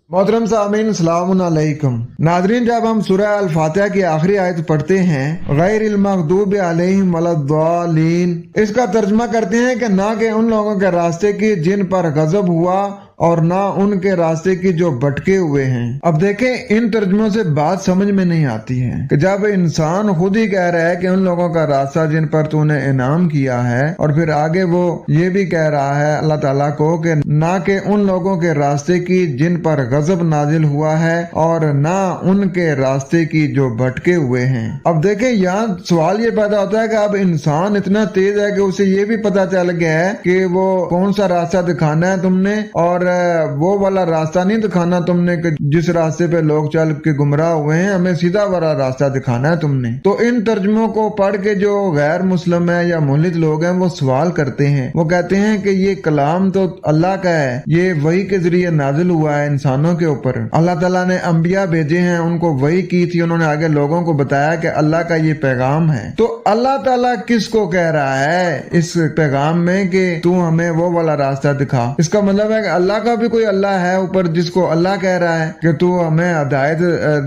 मोहतरम सामीन सलामुन अलैकुम। नादरीन, जब हम सूरह अल फातिहा की आखिरी आयत पढ़ते हैं गैरिल मग़दूबि अलैहिम वलद्दालीन, इसका तर्जुमा करते हैं कि ना कि उन लोगों के रास्ते की जिन पर गजब हुआ और ना उनके रास्ते की जो भटके हुए हैं। अब देखें, इन तर्जुमों से बात समझ में नहीं आती है कि जब इंसान खुद ही कह रहा है कि उन लोगों का रास्ता जिन पर तूने इनाम किया है, और फिर आगे वो ये भी कह रहा है अल्लाह ताला को कि ना कि उन लोगों के रास्ते की जिन पर गजब नाजिल हुआ है और ना उनके रास्ते की जो भटके हुए हैं। अब देखें, यहाँ सवाल ये पैदा होता है कि अब इंसान इतना तेज है कि उसे ये भी पता चल गया है कि वो कौन सा रास्ता दिखाना है तुमने, और वो वाला रास्ता नहीं दिखाना तुमने कि जिस रास्ते पे लोग चल के गुमराह हुए हैं, हमें सीधा वाला रास्ता दिखाना है तुमने। तो इन तर्जुमों को पढ़ के जो गैर मुस्लिम है या मुल्हिद लोग हैं वो सवाल करते हैं, वो कहते हैं कि ये कलाम तो अल्लाह का है, ये वही के जरिए नाजिल हुआ है इंसानों के ऊपर। अल्लाह ताला ने अंबिया भेजे हैं, उनको वही की थी, उन्होंने आगे लोगों को बताया कि अल्लाह का ये पैगाम है। तो अल्लाह ताला किसको कह रहा है इस पैगाम में कि तू हमें वो वाला रास्ता दिखा? इसका मतलब है कि अल्लाह का भी कोई अल्लाह है ऊपर जिसको अल्लाह कह रहा है कि तू हमें हिदायत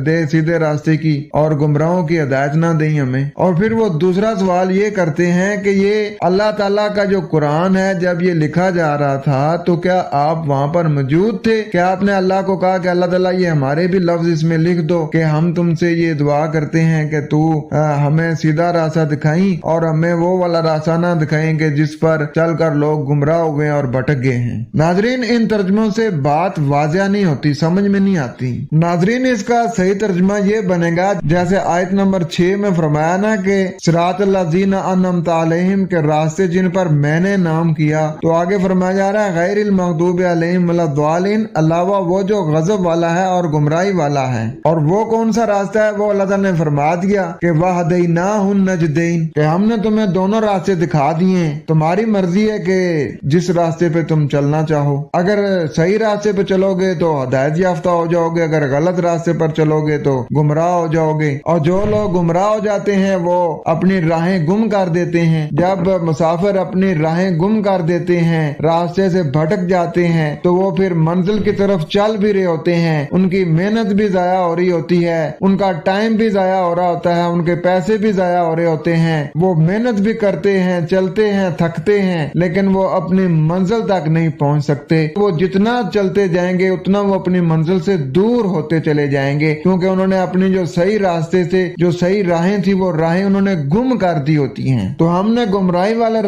दे सीधे रास्ते की और गुमराहों की हिदायत ना दे हमें। और फिर वो दूसरा सवाल ये करते हैं कि ये अल्लाह ताला का जो कुरान है, जब ये लिखा जा रहा था तो क्या आप वहाँ पर मौजूद थे? क्या आपने अल्लाह को कहा कि अल्लाह ताला ये हमारे भी लफ्ज इसमें लिख दो कि हम तुमसे ये दुआ करते हैं कि तू हमें सीधा रास्ता दिखाई और हमें वो वाला रास्ता ना दिखाएंगे जिस पर चल कर लोग गुमराह हुए और भटक गए हैं। नाजरीन, इन तर्जुमों से बात वाज़िया नहीं होती, समझ में नहीं आती। नाजरीन, इसका सही तर्जुमा ये बनेगा जैसे आयत नंबर 6 में फरमाया ना कि सिरातल लज़ीना अनअमता अलैहिम, के रास्ते जिन पर मैंने नाम किया। तो आगे फरमाया जा रहा है गैरिल मग़दूबि अलैहिम वलद्दालीन, अलावा वो जो गजब वाला है और गुमराही वाला है। और वो कौन सा रास्ता है? वो अल्लाह ताला ने फरमा दिया कि वहदैनाहुन नजदैन, कि हमने तुम्हें दोनों रास्ते दिखा दिए, तुम्हारी मर्जी है कि जिस रास्ते पे तुम चलना चाहो। अगर सही रास्ते पे चलोगे तो हिदायत याफ्ता हो जाओगे, अगर गलत रास्ते पर चलोगे तो गुमराह हो जाओगे। और जो लोग गुमराह हो जाते हैं वो अपनी राहें गुम कर देते हैं। जब मुसाफिर अपनी राहें गुम कर देते हैं, रास्ते से भटक जाते हैं, तो वो फिर मंजिल की तरफ चल भी रहे होते हैं, उनकी मेहनत भी जाया हो रही होती है, उनका टाइम भी जाया हो रहा होता है, उनके पैसे भी जाया हो रहे होते हैं। वो मेहनत भी करते हैं, चलते हैं, थकते हैं, लेकिन वो अपनी मंजिल तक नहीं पहुंच सकते। वो जितना चलते जाएंगे उतना वो अपनी मंजिल से दूर होते चले जाएंगे, क्योंकि उन्होंने अपनी जो सही रास्ते से जो सही राहें थी वो राहें उन्होंने गुम कर दी होती हैं। तो हमने गुमराही वाले